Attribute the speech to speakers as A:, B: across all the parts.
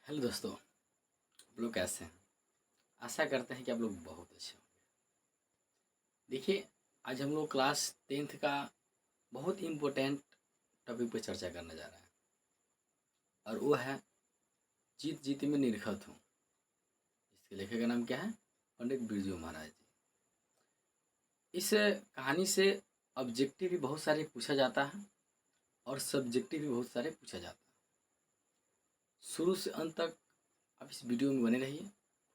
A: Hello दोस्तों, आप लोग कैसे हैं? आशा करते हैं कि आप लोग बहुत अच्छे होंगे। देखिए, आज हम लोग क्लास 10th का बहुत इम्पोर्टेंट टॉपिक पर चर्चा करने जा रहे हैं और वो है जीत जीत में निरखत हूँ। इसके लेखक का नाम क्या है? पंडित बिरजू महाराज जी। इस कहानी से ऑब्जेक्टिव भी बहुत सारे पूछा जाता है और सब्जेक्टिव भी बहुत सारे पूछा जाता है। शुरू से अंत तक आप इस वीडियो में बने रहिए,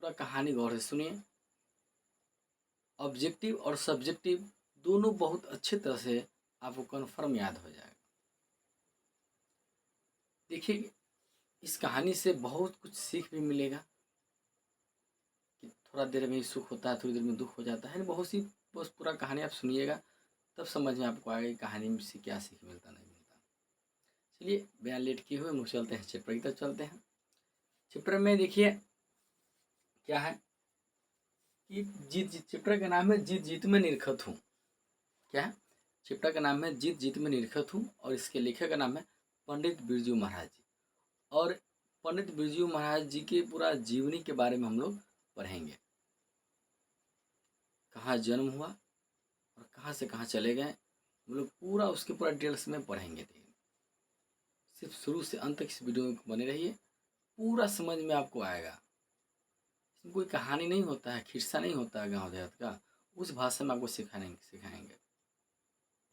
A: पूरा कहानी गौर से सुनिए। ऑब्जेक्टिव और सब्जेक्टिव दोनों बहुत अच्छे तरह से आपको कन्फर्म याद हो जाएगा। देखिए, इस कहानी से बहुत कुछ सीख भी मिलेगा कि थोड़ा देर में सुख होता है, थोड़ी देर में दुख हो जाता है। बहुत सी बस पूरा कहानी आप सुनिएगा, तब समझ में आपको आएगा कि कहानी से क्या सीख मिलता नहीं मिलता। चलिए, बिना लेट किए हुए हम लोग चलते हैं चैप्टर की तरफ चलते हैं। चैप्टर में देखिए क्या है कि जीत जीत चैप्टर का नाम है जीत जीत में निरखत हूँ। क्या है? चैप्टर का नाम है जीत जीत में निरखत हूँ और इसके लेखक का नाम है पंडित बिरजू महाराज जी। और पंडित बिरजू महाराज जी के पूरा जीवनी के बारे में हम लोग पढ़ेंगे। कहाँ जन्म हुआ और कहाँ से कहाँ चले गए, हम लोग पूरा उसके पूरा डिटेल्स में पढ़ेंगे। सिर्फ शुरू से अंत तक इस वीडियो में बने रहिए, पूरा समझ में आपको आएगा। इसमें कोई कहानी नहीं होता है, खिस्सा नहीं होता है गाँव देहात का, उस भाषा में आपको सिखाएंगे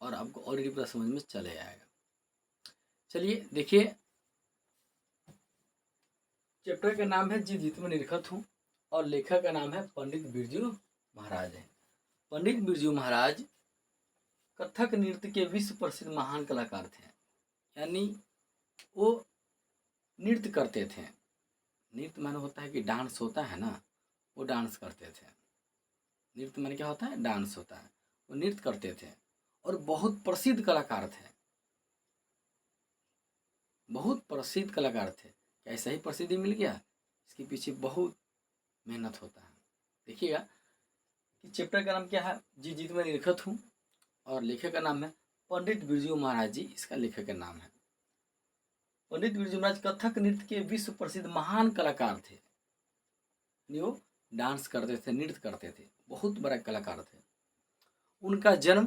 A: और आपको ऑलरेडी पूरा समझ में चले आएगा। चलिए देखिए, चैप्टर का नाम है जीत जीत में निरखत हूँ और लेखक का नाम है पंडित बिरजू महाराज है। पंडित बिरजू महाराज कथक नृत्य के विश्व प्रसिद्ध महान कलाकार थे। यानी वो नृत्य करते थे। नृत्य माने होता है कि डांस होता है ना, वो डांस करते थे। नृत्य माने क्या होता है? डांस होता है। वो नृत्य करते थे और बहुत प्रसिद्ध कलाकार थे। बहुत प्रसिद्ध कलाकार थे। क्या ऐसा ही प्रसिद्धि मिल गया? इसके पीछे बहुत मेहनत होता है। देखिएगा कि चैप्टर का नाम क्या है? जी जीत में निरखत हूँ और लेखक का नाम है पंडित बिरजू महाराज जी। इसका लेखक का नाम है पंडित बिरजू महाराज। कथक नृत्य के विश्व प्रसिद्ध महान कलाकार थे। वो डांस करते थे, नृत्य करते थे, बहुत बड़ा कलाकार थे। उनका जन्म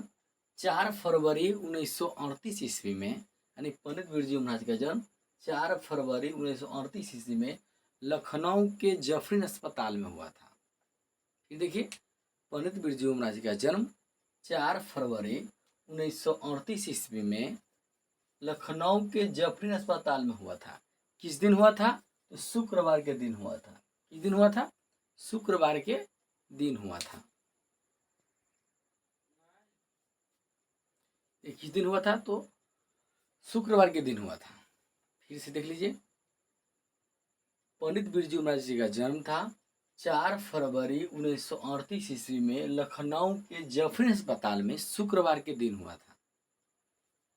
A: 4 फरवरी 1938 ईस्वी में, यानी पंडित बिरजू महाराज का जन्म 4 फरवरी 1938 ईस्वी में लखनऊ के जफरीन अस्पताल में हुआ था। फिर देखिए, पंडित बिरजू महाराज का जन्म 4 फरवरी 1938 ईस्वी में लखनऊ के जफरीन अस्पताल में हुआ था। किस दिन हुआ था? तो शुक्रवार के दिन हुआ था। किस दिन हुआ था? शुक्रवार के दिन हुआ था। किस दिन हुआ था? तो शुक्रवार के दिन हुआ था। फिर से देख लीजिए, पंडित बिरजू महाराज जी का जन्म था 4 फरवरी 1938 ईस्वी में लखनऊ के जफरीन अस्पताल में शुक्रवार के दिन हुआ था।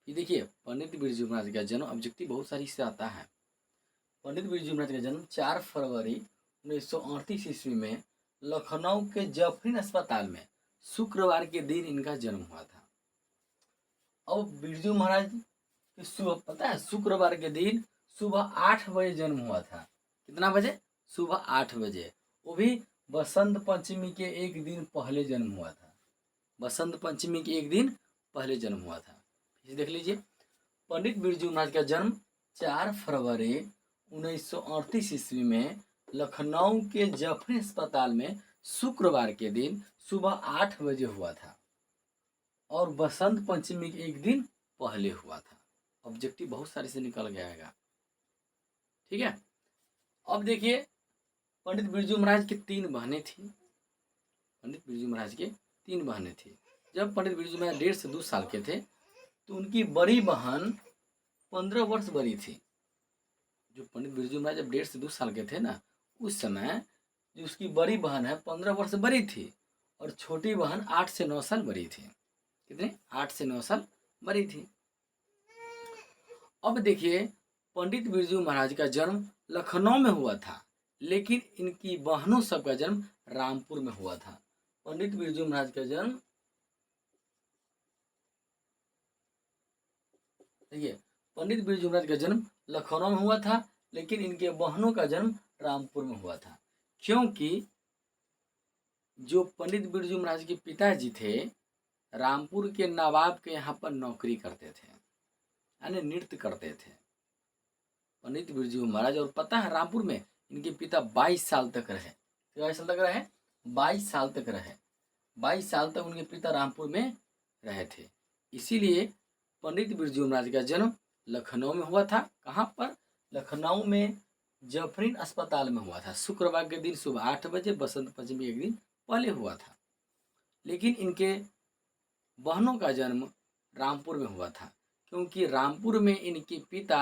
A: ये देखिए, पंडित बिरजू महाराज का जन्म ऑब्जेक्टिव बहुत सारी से आता है। पंडित बिरजू महाराज का जन्म 4 फरवरी 1938 ईस्वी में लखनऊ के जफरीन अस्पताल में शुक्रवार के दिन इनका जन्म हुआ था। अब बिरजू महाराज की सुबह, पता है, शुक्रवार के दिन सुबह 8 बजे जन्म हुआ था। कितना बजे? सुबह 8 बजे। वो भी बसंत पंचमी के एक दिन पहले जन्म हुआ था। बसंत पंचमी के एक दिन पहले जन्म हुआ था। इसे देख लीजिए, पंडित बिरजू महाराज का जन्म 4 फरवरी 1938 ईस्वी में लखनऊ के जफरी अस्पताल में शुक्रवार के दिन सुबह 8 बजे हुआ था और बसंत पंचमी के एक दिन पहले हुआ था। ऑब्जेक्टिव बहुत सारे से निकल गया। ठीक है, अब देखिए, पंडित बिरजू महाराज की 3 बहनें थी। पंडित बिरजू महाराज के 3 बहनें थी। जब पंडित बिरजू महाराज 1.5 से 2 साल के थे तो उनकी बड़ी बहन 15 वर्ष बड़ी थी। जो पंडित बिरजू महाराज जब 1.5 से 2 साल के थे ना, उस समय जो उसकी बड़ी बहन है 15 वर्ष बड़ी थी और छोटी बहन 8 से 9 साल बड़ी थी। कितने? 8 से 9 साल बड़ी थी। अब देखिए, पंडित बिरजू महाराज का जन्म लखनऊ में हुआ था, लेकिन इनकी बहनों सबका जन्म रामपुर में हुआ था। पंडित बिरजू महाराज का जन्म, देखिए, पंडित बिरजू महाराज का जन्म लखनऊ में हुआ था, लेकिन इनके बहनों का जन्म रामपुर में हुआ था, क्योंकि जो पंडित बिरजू महाराज के पिताजी थे रामपुर के नवाब के यहाँ पर नौकरी करते थे, यानी नृत्य करते थे पंडित बिरजू महाराज। और पता है रामपुर में इनके पिता 22 साल तक रहे। 22 साल तक रहे, 22 साल तक रहे, 22 साल तक उनके पिता रामपुर में रहे थे। इसीलिए पंडित बिरजू महाराज का जन्म लखनऊ में हुआ था। कहाँ पर? लखनऊ में जफरीन अस्पताल में हुआ था। शुक्रवार के दिन सुबह 8 बजे, बसंत पंचमी एक दिन पहले हुआ था। लेकिन इनके बहनों का जन्म रामपुर में हुआ था, क्योंकि रामपुर में इनके पिता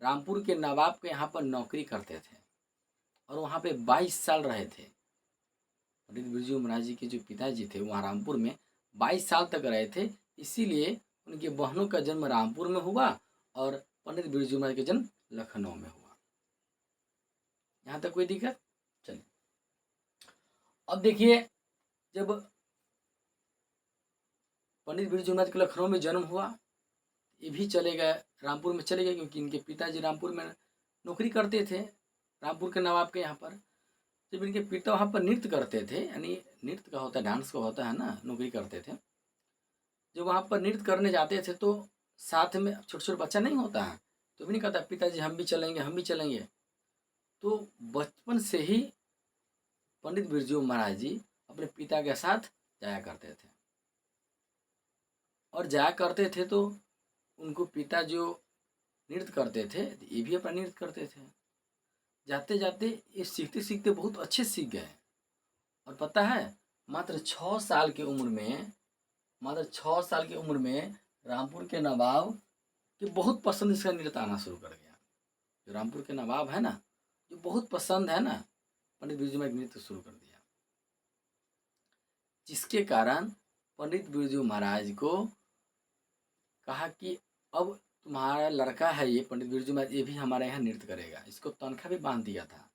A: रामपुर के नवाब के यहाँ पर नौकरी करते थे और वहाँ पे 22 साल रहे थे। पंडित बिरजू महाराज जी के जो पिताजी थे वहाँ रामपुर में 22 साल तक रहे थे, इसीलिए उनके बहनों का जन्म रामपुर में हुआ और पंडित बिरजू महाराज का जन्म लखनऊ में हुआ। यहाँ तक कोई दिक्कत? चलिए अब देखिए, जब पंडित बिरजू महाराज का लखनऊ में जन्म हुआ, ये भी चले गए रामपुर में चले गए, क्योंकि इनके पिताजी रामपुर में नौकरी करते थे रामपुर के नवाब के यहाँ पर। जब इनके पिता वहाँ पर नृत्य करते थे, यानी नृत्य का होता है, डांस का होता है ना, नौकरी करते थे, जब वहाँ पर नृत्य करने जाते थे तो साथ में छोटा छोटा बच्चा नहीं होता है, तो भी नहीं कहता पिताजी हम भी चलेंगे, हम भी चलेंगे। तो बचपन से ही पंडित बिरजू महाराज जी अपने पिता के साथ जाया करते थे, और जाया करते थे तो उनको पिता जो नृत्य करते थे ये भी अपना नृत्य करते थे। जाते जाते ये सीखते सीखते बहुत अच्छे सीख गए। और पता है मात्र 6 साल की उम्र में, मात्र 6 साल की उम्र में रामपुर के नवाब के बहुत पसंद इसका नृत्य आना शुरू कर गया। जो रामपुर के नवाब है ना, जो बहुत पसंद है ना, पंडित बिरजू महाराज नृत्य शुरू कर दिया, जिसके कारण पंडित बिरजू महाराज को कहा कि अब तुम्हारा लड़का है ये पंडित बिरजू महाराज, ये भी हमारे यहाँ नृत्य करेगा। इसको तनख्वाह भी बांध दिया था,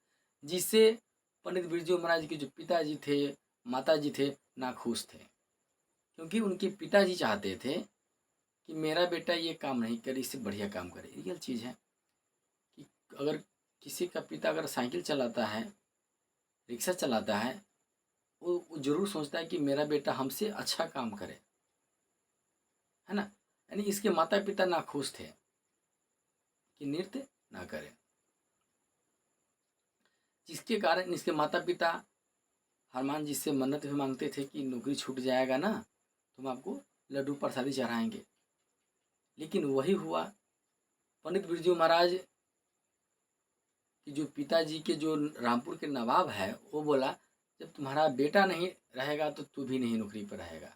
A: जिससे पंडित बिरजू महाराज के जो पिताजी थे, माताजी थे, नाखुश थे, क्योंकि उनके पिताजी चाहते थे कि मेरा बेटा ये काम नहीं करे, इससे बढ़िया काम करे। रियल चीज़ है कि अगर किसी का पिता अगर साइकिल चलाता है, रिक्शा चलाता है, वो जरूर सोचता है कि मेरा बेटा हमसे अच्छा काम करे, है ना। यानी इसके माता पिता नाखुश थे कि नृत्य ना करें, जिसके कारण इसके माता पिता हनुमान जी से मन्नत भी मांगते थे कि नौकरी छूट जाएगा ना तो हम आपको लड्डू प्रसादी चढ़ाएंगे। लेकिन वही हुआ, पंडित बिरजू महाराज कि जो पिताजी के जो रामपुर के नवाब है वो बोला जब तुम्हारा बेटा नहीं रहेगा तो तू भी नहीं नौकरी पर रहेगा,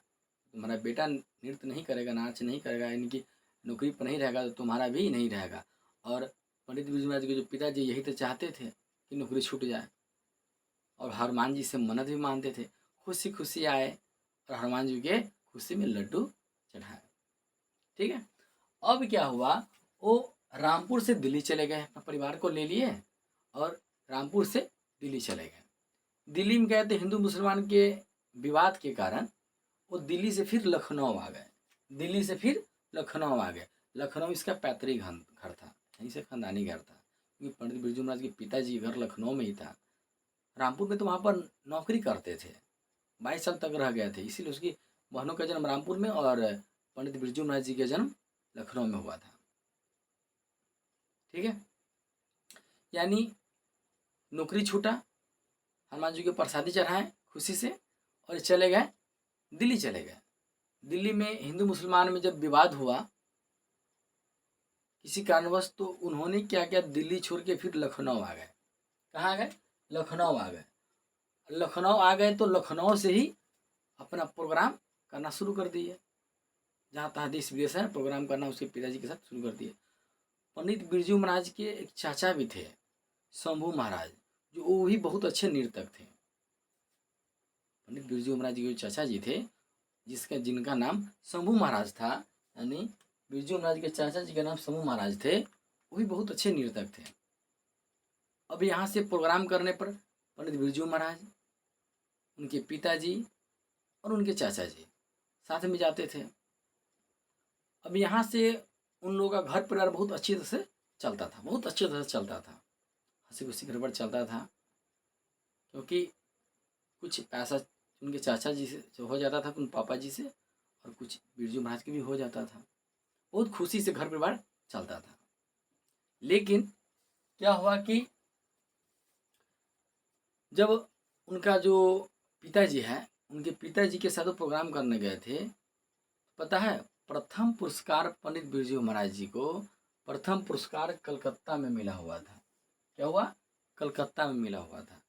A: तुम्हारा बेटा नृत्य नहीं करेगा, नाच नहीं करेगा, यानी कि नौकरी पर नहीं रहेगा तो तुम्हारा भी नहीं रहेगा। और पंडित बिरजू महाराज के जो पिताजी यही तो चाहते थे कि नौकरी छूट जाए, और हनुमान जी से मन्नत भी मानते थे। खुशी खुशी आए और हनुमान जी के खुशी में लड्डू चढ़ाए। ठीक है, अब क्या हुआ, वो रामपुर से दिल्ली चले गए, अपने परिवार को ले लिए और रामपुर से दिल्ली चले गए। दिल्ली में गए तो हिंदू मुसलमान के विवाद के कारण वो दिल्ली से फिर लखनऊ आ गए, दिल्ली से फिर लखनऊ आ गए। लखनऊ इसका पैतृक घर था, यहीं से खानदानी घर था, क्योंकि पंडित बिरजू महाराज के पिताजी घर लखनऊ में ही था। रामपुर में तो वहाँ पर नौकरी करते थे, 22 साल तक रह गए थे, इसीलिए उसकी बहनों का जन्म रामपुर में और पंडित बिरजू महाराज जी का जन्म लखनऊ में हुआ था। ठीक है, यानी नौकरी छूटा, हनुमान जी के प्रसादी चढ़ाए खुशी से और चले गए दिल्ली चले गए। दिल्ली में हिंदू मुसलमान में जब विवाद हुआ किसी कारणवश, तो उन्होंने क्या किया, दिल्ली छोड़ के फिर लखनऊ आ गए। कहाँ आ गए? लखनऊ आ गए। लखनऊ आ गए तो लखनऊ से ही अपना प्रोग्राम करना शुरू कर दिए, जहाँ तहाँ देश विदेश है प्रोग्राम करना उसके पिताजी के साथ शुरू कर दिए। पंडित बिरजू महाराज के एक चाचा भी थे, शंभू महाराज, जो वो भी बहुत अच्छे नर्तक थे। पंडित बिरजू महाराज के चाचा जी थे जिनका नाम शंभू महाराज था, यानी बिरजू महाराज के चाचा जी का नाम शंभू महाराज थे, वो भी बहुत अच्छे नर्तक थे। अब यहाँ से प्रोग्राम करने पर पंडित बिरजू महाराज, उनके पिताजी और उनके चाचा जी साथ में जाते थे। अब यहाँ से उन लोगों का घर परिवार बहुत अच्छी तरह से चलता था, बहुत अच्छी तरह से चलता था। हंसी खुशी घर पर चलता था, क्योंकि कुछ पैसा उनके चाचा जी से जो हो जाता था, उन पापा जी से, और कुछ बिरजू महाराज के भी हो जाता था। बहुत खुशी से घर परिवार चलता था। लेकिन क्या हुआ कि जब उनका जो पिताजी है, उनके पिताजी के साथ वो प्रोग्राम करने गए थे, पता है प्रथम पुरस्कार पंडित बिरजू महाराज जी को प्रथम पुरस्कार कलकत्ता में मिला हुआ था। क्या हुआ? कलकत्ता में मिला हुआ था।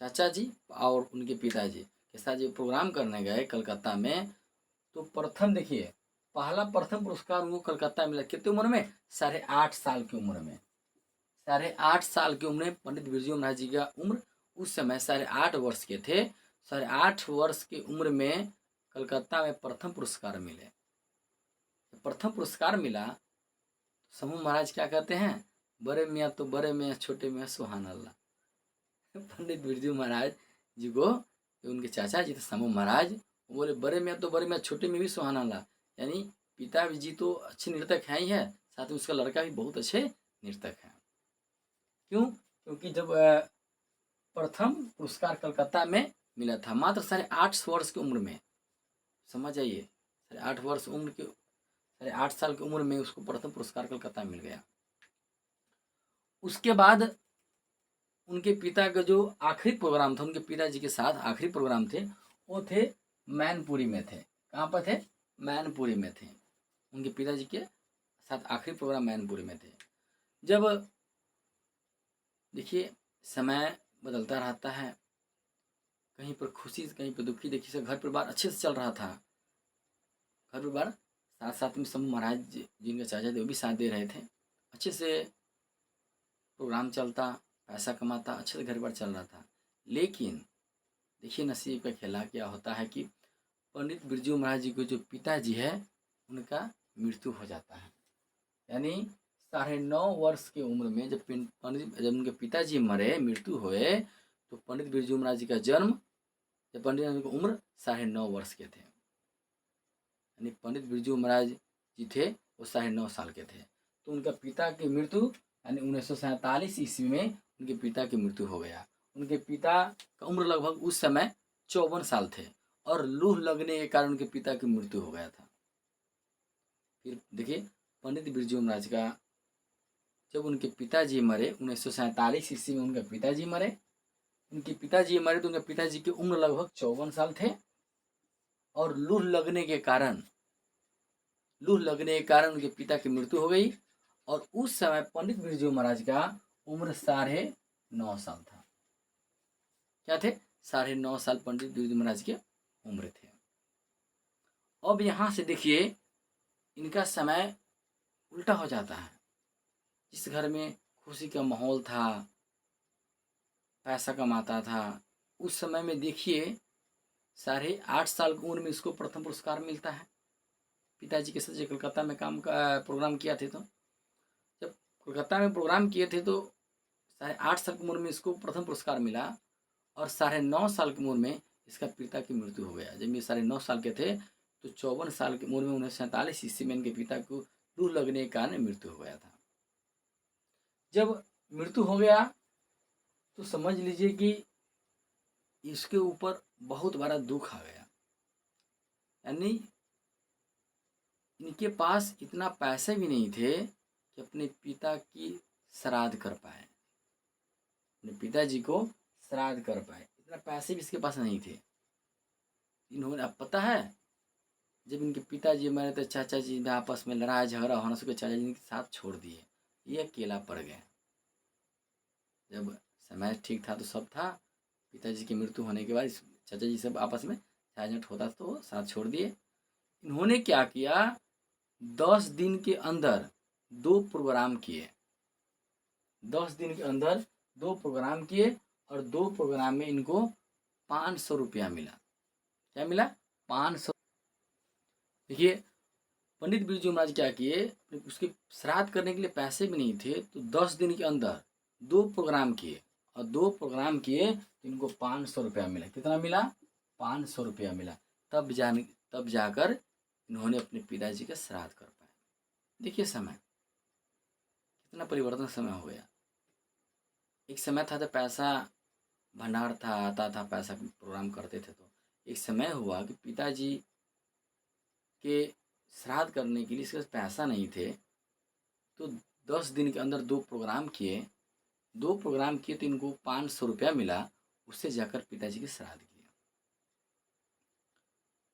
A: चाचा जी और उनके पिताजी के साथ जो प्रोग्राम करने गए कलकत्ता में, तो प्रथम देखिए, पहला प्रथम पुरस्कार उनको कलकत्ता में मिला। कितनी उम्र में? 8.5 साल की उम्र में। 8.5 साल की उम्र में पंडित बिरजू महाराज जी का उम्र उस समय 8.5 वर्ष के थे। 8.5 वर्ष की उम्र में कलकत्ता में प्रथम पुरस्कार मिले। प्रथम पुरस्कार मिला, समूह महाराज क्या कहते हैं? बड़े मियाँ तो बड़े मियाँ, छोटे मियाँ सुहान अल्लाह। पंडित बिरजू महाराज जी को, उनके चाचा जी थे समूह महाराज, बोले बड़े मियाँ तो बड़े मियाँ, छोटे में भी सुहान अल्लाह। यानी पिता जी तो अच्छे नृतक हैं ही है, साथ में उसका लड़का भी बहुत अच्छे नृतक है। क्यों? क्योंकि जब प्रथम पुरस्कार कलकत्ता में मिला था मात्र 8.5 वर्ष की उम्र में, समझ आइए, 8.5 वर्ष उम्र के 8.5 साल की उम्र में उसको प्रथम पुरस्कार कलकत्ता में मिल गया। उसके बाद उनके पिता का जो आखिरी प्रोग्राम था, उनके पिताजी के साथ आखिरी प्रोग्राम थे, वो थे मैनपुरी में थे। कहाँ पर थे? मैनपुरी में थे। उनके पिताजी के साथ आखिरी प्रोग्राम मैनपुरी में थे। जब देखिए समय बदलता रहता है, कहीं पर खुशी, कहीं पर दुखी। देखिए सब घर परिवार अच्छे से चल रहा था, घर परिवार साथ साथ में समूह महाराज जिनके चाचा थे वो भी साथ दे रहे थे, अच्छे से प्रोग्राम चलता, पैसा कमाता, अच्छे से घर पर चल रहा था। लेकिन देखिए नसीब का खेला, क्या होता है कि पंडित बिरजू महाराज जी को जो पिताजी है उनका मृत्यु हो जाता है। यानी 9.5 वर्ष की उम्र में जब उनके पिताजी मरे, मृत्यु हुए, तो पंडित बिरजू महाराज जी का जन्म, जब पंडित जी की उम्र 9.5 वर्ष के थे, यानी पंडित बिरजू महाराज जी थे वो 9.5 साल के थे। तो उनका पिता की मृत्यु यानी 1947 ईस्वी में उनके पिता की मृत्यु हो गया। उनके पिता का उम्र लगभग उस समय 54 साल थे, और लूह लगने के कारण उनके पिता की मृत्यु हो गया था। फिर देखिए पंडित बिरजू महाराज का जब उनके पिताजी मरे 1947 ईस्वी में, उनके पिताजी मरे, तो उनके पिताजी की उम्र लगभग 54 साल थे, और लूह लगने के कारण उनके पिता की मृत्यु हो गई। और उस समय पंडित बिरजू महाराज का उम्र 9.5 साल था। क्या थे? 9.5 साल पंडित बिरजू महाराज के उम्र थे। अब यहाँ से देखिए इनका समय उल्टा हो जाता है। जिस घर में खुशी का माहौल था, पैसा कमाता था, उस समय में देखिए 8.5 साल की उम्र में इसको प्रथम पुरस्कार मिलता है। पिताजी के साथ कलकत्ता में काम का प्रोग्राम किया थे, तो जब कोलकाता में प्रोग्राम किए थे तो 8.5 साल की उम्र में इसको प्रथम पुरस्कार मिला, और 9.5 साल की उम्र में इसका पिता की मृत्यु हो गया। जब ये 9.5 साल के थे तो 54 साल की उम्र में 1947 ईस्वी में इनके पिता को लूह लगने के कारण मृत्यु हो गया था। जब मृत्यु हो गया तो समझ लीजिए कि इसके ऊपर बहुत बड़ा दुख आ गया। यानी इनके पास इतना पैसे भी नहीं थे कि अपने पिता की श्राद्ध कर पाए, अपने पिताजी को श्राद्ध कर पाए, इतना पैसे भी इसके पास नहीं थे। इन्होंने, अब पता है जब इनके पिताजी मरे तो चाचा जी में आपस में लड़ाई झगड़ा होने से चाचा जी के साथ छोड़ दिए, ये अकेला पड़ गए। जब समय ठीक था तो सब था, पिताजी की मृत्यु होने के बाद चाचा जी सब आपस में झाझट होता तो साथ छोड़ दिए। इन्होंने क्या किया, 10 दिन के अंदर 2 प्रोग्राम किए। 10 दिन के अंदर 2 प्रोग्राम किए, और 2 प्रोग्राम में इनको 500 रुपया मिला। क्या मिला? 500। देखिए पंडित बिरजू महाराज क्या किए, उसके श्राद्ध करने के लिए पैसे भी नहीं थे, तो 10 दिन के अंदर 2 प्रोग्राम किए, और 2 प्रोग्राम किए तो इनको 500 रुपया मिला। कितना मिला? 500 रुपया मिला। तब जाकर इन्होंने अपने पिताजी का श्राद्ध कर पाए। देखिए समय कितना परिवर्तन समय हो गया। एक समय था तो पैसा भंडार था, आता था पैसा, प्रोग्राम करते थे। तो एक समय हुआ कि पिताजी के श्राद्ध करने के लिए इसके पास पैसा नहीं थे, तो 10 दिन के अंदर 2 प्रोग्राम किए तो इनको 500 रुपया मिला। उससे जाकर पिताजी के श्राद्ध किए।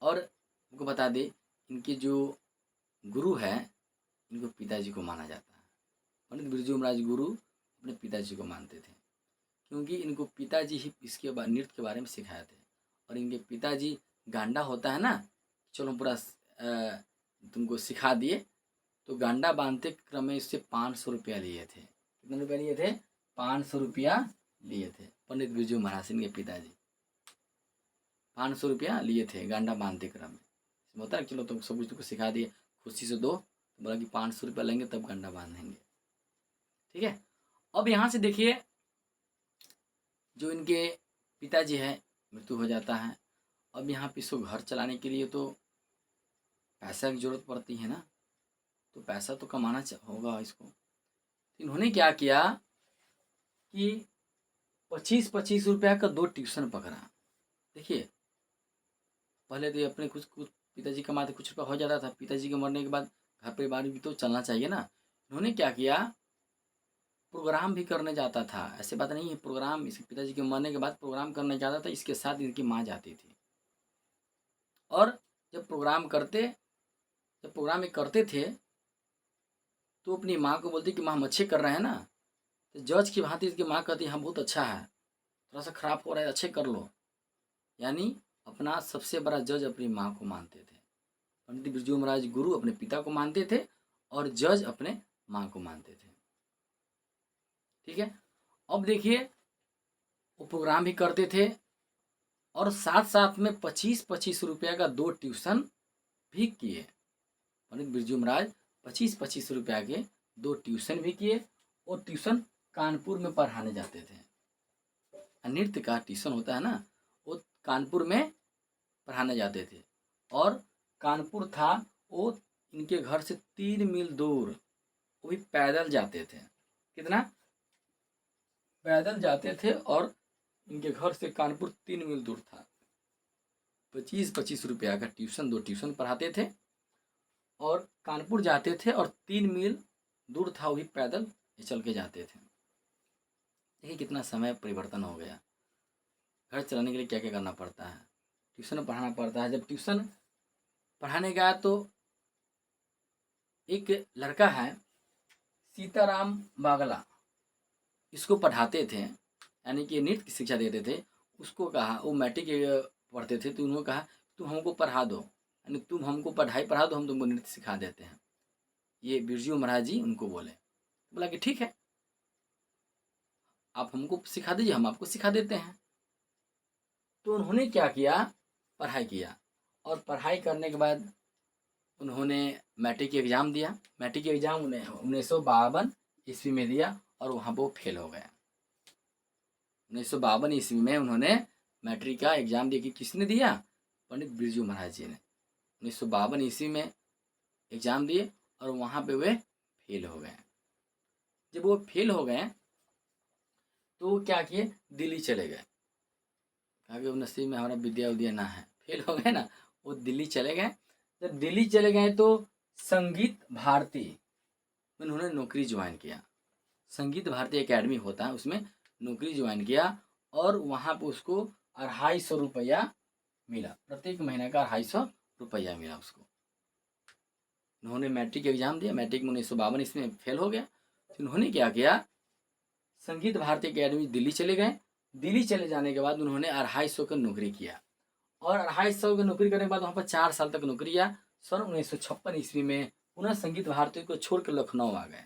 A: और उनको बता दें, इनके जो गुरु है, इनको पिताजी को माना जाता है। पंडित बिरजू महाराज गुरु अपने पिताजी को मानते थे, क्योंकि इनको पिताजी ही इसके नृत्य के बारे में सिखाए थे। और इनके पिताजी गांडा होता है ना, चलो पूरा तुमको सिखा दिए, तो गांडा बांधते क्रम में इससे 500 रुपया लिए थे। कितने रुपया लिए थे? 500 रुपया लिए थे पंडित बिरजू महाराज इनके पिताजी। 500 रुपया लिए थे गांडा बांधते क्रम में। होता है चलो तुम सब कुछ तुमको सिखा दिए, खुशी से दो। तो बोला कि 500 रुपया लेंगे तब गांडा बांधेंगे। ठीक है। अब यहाँ से देखिए, जो इनके पिताजी है मृत्यु हो जाता है। अब यहाँ पे इसको घर चलाने के लिए तो पैसा की जरूरत पड़ती है ना, तो पैसा तो कमाना होगा इसको। तो इन्होंने क्या किया कि 25-25 रुपया का 2 ट्यूशन पकड़ा। देखिए, पहले तो ये अपने कुछ कुछ पिताजी कमाते, कुछ रुपया हो जाता था। पिताजी के मरने के बाद घर परिवार भी तो चलना चाहिए ना। इन्होंने क्या किया, प्रोग्राम भी करने जाता था। ऐसी बात नहीं है, प्रोग्राम इसके पिताजी के मरने के बाद प्रोग्राम करने जाता था, इसके साथ इनकी माँ जाती थी। और जब प्रोग्राम में करते थे तो अपनी माँ को बोलते कि माँ हम अच्छे कर रहे हैं ना। तो जज की भांति इसकी माँ कहती हाँ बहुत अच्छा है, थोड़ा सा खराब हो रहा है, अच्छे कर लो। यानी अपना सबसे बड़ा जज अपनी माँ को मानते थे। पंडित बिरजू महाराज गुरु अपने पिता को मानते थे और जज अपने माँ को मानते थे। ठीक है। अब देखिए, वो प्रोग्राम भी करते थे और साथ साथ में 25-25 रुपया का 2 ट्यूशन भी किए। पंडित बिरजू महाराज 25-25 रुपया के 2 ट्यूशन भी किए। और ट्यूशन कानपुर में पढ़ाने जाते थे। नृत्य का ट्यूशन होता है ना, वो कानपुर में पढ़ाने जाते थे। और कानपुर था वो इनके घर से 3 मील दूर, वो भी पैदल जाते थे। कितना? पैदल जाते थे। और इनके घर से कानपुर 3 मील दूर था। 25-25 रुपया का ट्यूशन, 2 ट्यूशन पढ़ाते थे और कानपुर जाते थे। और 3 मील दूर था, वो भी पैदल चल के जाते थे। देखिए कितना समय परिवर्तन हो गया। घर चलाने के लिए क्या क्या करना पड़ता है, ट्यूशन पढ़ाना पड़ता है। जब ट्यूशन पढ़ाने गया तो एक लड़का है सीताराम बागला, इसको पढ़ाते थे, यानी कि नृत्य की शिक्षा देते थे। उसको कहा, वो मैट्रिक पढ़ते थे, तो उन्होंने कहा तुम हमको पढ़ा दो, यानी तुम हमको पढ़ाई पढ़ा दो, हम तुमको नृत्य सिखा देते हैं। ये बिरजू महाराज जी उनको बोले। बोला कि ठीक है, आप हमको सिखा दीजिए, हम आपको सिखा देते हैं। तो उन्होंने क्या किया, पढ़ाई किया। और पढ़ाई करने के बाद उन्होंने मैट्रिक एग्ज़ाम दिया। मैट्रिक एग्ज़ाम उन्हें 1952 ईस्वी में दिया और वहाँ पर वो फेल हो गया। 1952 ईस्वी में उन्होंने मैट्रिक का एग्ज़ाम दिया। कि किसने दिया? पंडित बिरजू महाराज जी ने 1952 ईस्वी में एग्ज़ाम दिए और वहाँ पे वे फेल हो गए। जब वो फेल हो गए तो वो क्या किए, दिल्ली चले गए। कहा कि नसीब में हमारा विद्या उद्या ना है, फेल हो गए ना, वो दिल्ली चले गए। जब दिल्ली चले गए तो संगीत भारती में उन्होंने नौकरी ज्वाइन किया। संगीत भारती एकेडमी होता है, उसमें नौकरी ज्वाइन किया। और वहाँ पर उसको 250 रुपया मिला, प्रत्येक महीने का 250 रुपया मिला उसको। उन्होंने मैट्रिक एग्ज़ाम दिया, मैट्रिक में 1952 इसमें फेल हो गया। तो उन्होंने क्या किया, संगीत भारती एकेडमी दिल्ली चले गए। दिल्ली चले जाने के बाद उन्होंने 250 की नौकरी किया। और 250 की नौकरी करने के बाद वहाँ पर 4 साल तक नौकरी किया। सन 1956 ईस्वी में पुनः संगीत भारती को छोड़ कर लखनऊ आ गए।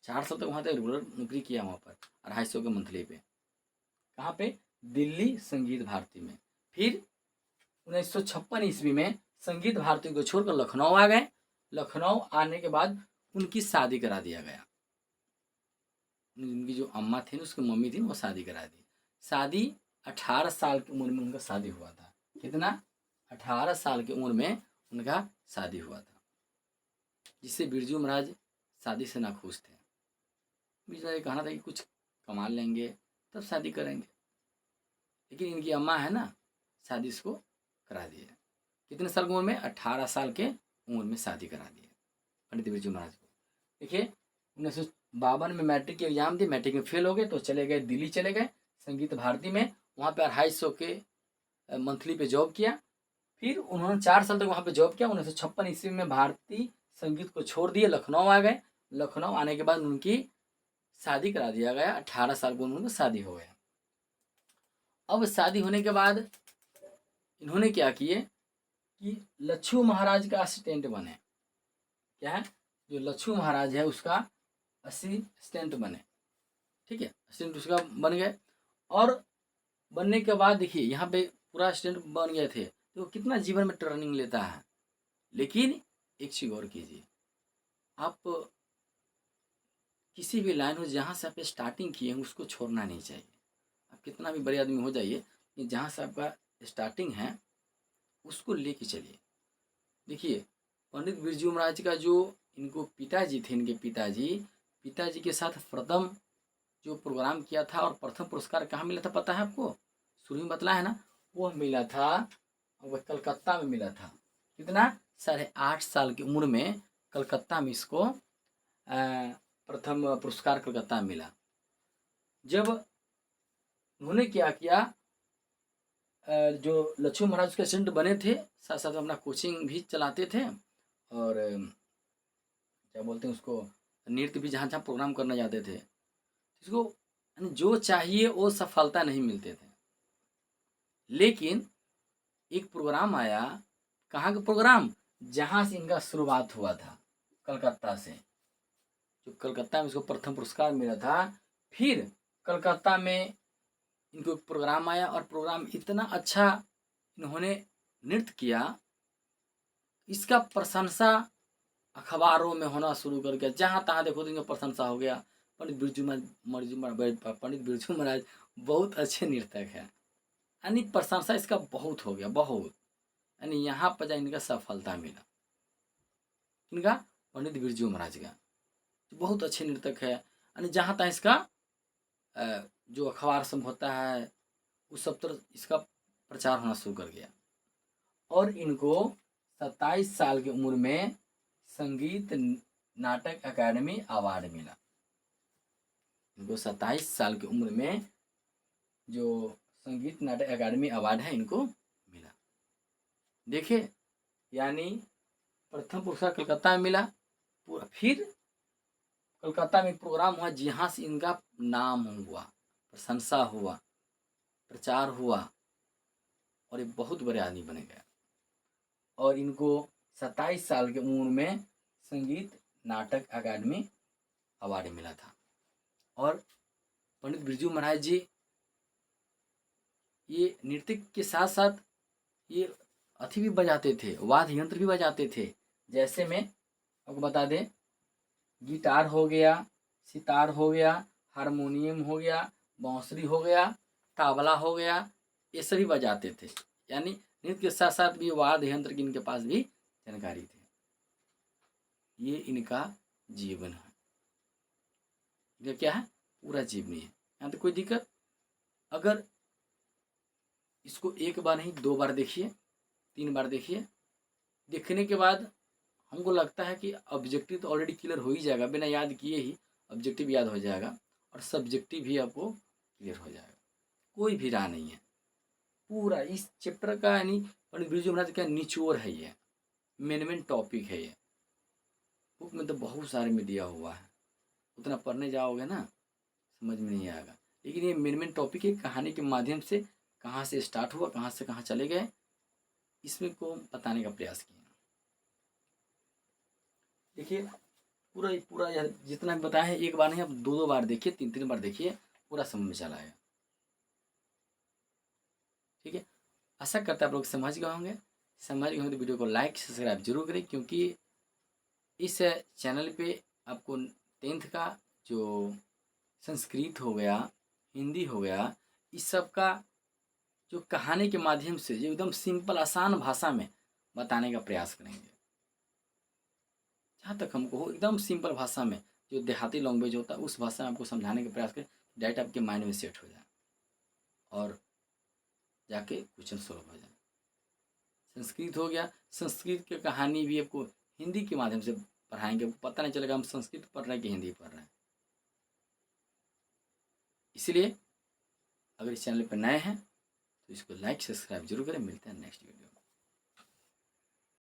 A: 4 साल तक वहाँ तक रेगुलर नौकरी किया, वहाँ पर 250 के मंथली पे। कहाँ पे? दिल्ली संगीत भारती में। फिर 1956 ईस्वी में संगीत भारती को छोड़कर लखनऊ आ गए। लखनऊ आने के बाद उनकी शादी करा दिया गया। उनकी जो अम्मा थी, उसकी मम्मी थी, वो शादी करा दी। शादी 18 साल की उम्र में उनका शादी हुआ था। कितना? 18 साल की उम्र में उनका शादी हुआ था, जिससे बिरजू महाराज शादी से नाखुश थे। बिरजू महाराज कहना था कि कुछ कमा लेंगे तब शादी करेंगे। लेकिन इनकी अम्मा है ना, शादी इसको करा दी है। कितने साल की उम्र में? 18 साल के उम्र में शादी करा दी है पंडित बिरजू महाराज को। देखिए 1952 में मैट्रिक की एग्जाम दी, मैट्रिक में फेल हो गए तो चले गए दिल्ली, चले गए संगीत भारती में। वहाँ पे 250 के मंथली पे जॉब किया। फिर उन्होंने 4 साल तक वहाँ पे जॉब किया। 1956 ईस्वी में भारतीय संगीत को छोड़ दिए, लखनऊ आ गए। लखनऊ आने के बाद उनकी शादी करा दिया गया। 18 साल को उनकी शादी हो गया। अब शादी होने के बाद इन्होंने क्या किए कि लच्छू महाराज का असिस्टेंट बने। क्या है? जो लच्छू महाराज है उसका असिस्टेंट बने। ठीक है, असिस्टेंट उसका बन गए। और बनने के बाद देखिए यहाँ पे पूरा असिस्टेंट बन गए थे तो कितना जीवन में ट्रेनिंग लेता है। लेकिन एक चीज और कीजिए, आप किसी भी लाइन में जहाँ से आप स्टार्टिंग किए हैं उसको छोड़ना नहीं चाहिए। आप कितना भी बड़े आदमी हो जाइए, कि जहाँ से आपका स्टार्टिंग है उसको लेके चलिए। देखिए पंडित बिरजू महाराज का जो इनको पिताजी थे, इनके पिताजी के साथ प्रथम जो प्रोग्राम किया था और प्रथम पुरस्कार कहाँ मिला था पता है आपको? शुरू में बतलाया है ना, वो मिला था वह कलकत्ता में मिला था। कितना? 8.5 साल की उम्र में कलकत्ता में इसको प्रथम पुरस्कार कलकत्ता में मिला। जब उन्होंने क्या किया, जो लच्छू महाराज के असिस्टेंट बने थे, साथ साथ अपना कोचिंग भी चलाते थे और क्या बोलते हैं उसको, नृत्य भी जहाँ जहाँ प्रोग्राम करने जाते थे। इसको जो चाहिए वो सफलता नहीं मिलते थे। लेकिन एक प्रोग्राम आया, कहाँ का प्रोग्राम? जहाँ से इनका शुरुआत हुआ था, कलकत्ता से। जो कलकत्ता में इसको प्रथम पुरस्कार मिला था। फिर कलकत्ता में इनको प्रोग्राम आया और प्रोग्राम इतना अच्छा इन्होंने नृत्य किया, इसका प्रशंसा अखबारों में होना शुरू कर गया। जहाँ तहाँ देखो तो इनका प्रशंसा हो गया। पंडित बिरजू महाराज बहुत अच्छे नृतक हैं, यानी प्रशंसा इसका बहुत हो गया, बहुत। यानी यहाँ पर जा इनका सफलता मिला। इनका पंडित बिरजू महाराज का बहुत अच्छे नृतक है। यानी जहाँ तहाँ इसका जो अखबार सब होता है उस सब तरह इसका प्रचार होना शुरू कर गया। और इनको 27 साल की उम्र में संगीत नाटक अकादमी अवार्ड मिला। इनको 27 साल की उम्र में जो संगीत नाटक अकादमी अवार्ड है इनको मिला। देखिए यानी प्रथम पुरस्कार कलकत्ता में मिला। फिर कलकत्ता में प्रोग्राम हुआ जहाँ से इनका नाम हुआ, प्रशंसा हुआ, प्रचार हुआ और ये बहुत बड़े आदमी बने गए। और इनको 27 साल की उम्र में संगीत नाटक अकादमी अवार्ड मिला था। और पंडित बिरजू महाराज जी ये नृत्य के साथ साथ ये अथी भी बजाते थे, वाद्य यंत्र भी बजाते थे। जैसे मैं आपको बता दें, गिटार हो गया, सितार हो गया, हारमोनियम हो गया, बांसुरी हो गया, तबला हो गया, ये सभी बजाते थे। यानी नृत्य के साथ साथ भी वाद्य यंत्र की इनके पास भी जानकारी थी। ये इनका जीवन है। ये क्या है? पूरा जीवनी है। यहाँ तो कोई दिक्कत? अगर इसको एक बार नहीं 2 बार देखिए, 3 बार देखिए, देखने के बाद हमको लगता है कि ऑब्जेक्टिव तो ऑलरेडी क्लियर हो ही जाएगा। बिना याद किए ही ऑब्जेक्टिव याद हो जाएगा और सब्जेक्टिव भी आपको क्लियर हो जाएगा। कोई भी राह नहीं है। पूरा इस चैप्टर का यानी पंडित बिरजू महाराज का निचोड़ है, ये मेन टॉपिक है। ये बुक में तो बहुत सारे में दिया हुआ है, उतना पढ़ने जाओगे ना समझ में नहीं आएगा। लेकिन ये मेन टॉपिक है, कहानी के माध्यम से कहाँ से स्टार्ट हुआ, कहाँ से कहाँ चले गए, इसमें को बताने का प्रयास किया। देखिए पूरा पूरा यह जितना भी बताया है एक बार नहीं, आप 2 बार देखिए, 3 बार देखिए, पूरा समझ में चला आएगा। ठीक है, आशा करता है आप लोग समझ गए होंगे। समझ गए होंगे तो वीडियो को लाइक सब्सक्राइब जरूर करें, क्योंकि इस चैनल पे आपको 10th का जो संस्कृत हो गया, हिंदी हो गया, इस सब का जो कहानी के माध्यम से जो एकदम सिंपल आसान भाषा में बताने का प्रयास करेंगे। जहाँ तक हमको हो एकदम सिंपल भाषा में, जो देहाती लैंग्वेज होता है उस भाषा में आपको समझाने का प्रयास करें। डायरेक्ट आपके माइंड में सेट हो जाए और जाके क्वेश्चन सॉल्व हो जाए। संस्कृत हो गया, संस्कृत की कहानी भी आपको हिंदी के माध्यम से पढ़ाएंगे, आपको पता नहीं चलेगा हम संस्कृत पढ़ रहे हैं कि हिंदी पढ़ रहे हैं। इसलिए अगर इस चैनल पर नए हैं तो इसको लाइक सब्सक्राइब जरूर करें। मिलते हैं नेक्स्ट वीडियो में।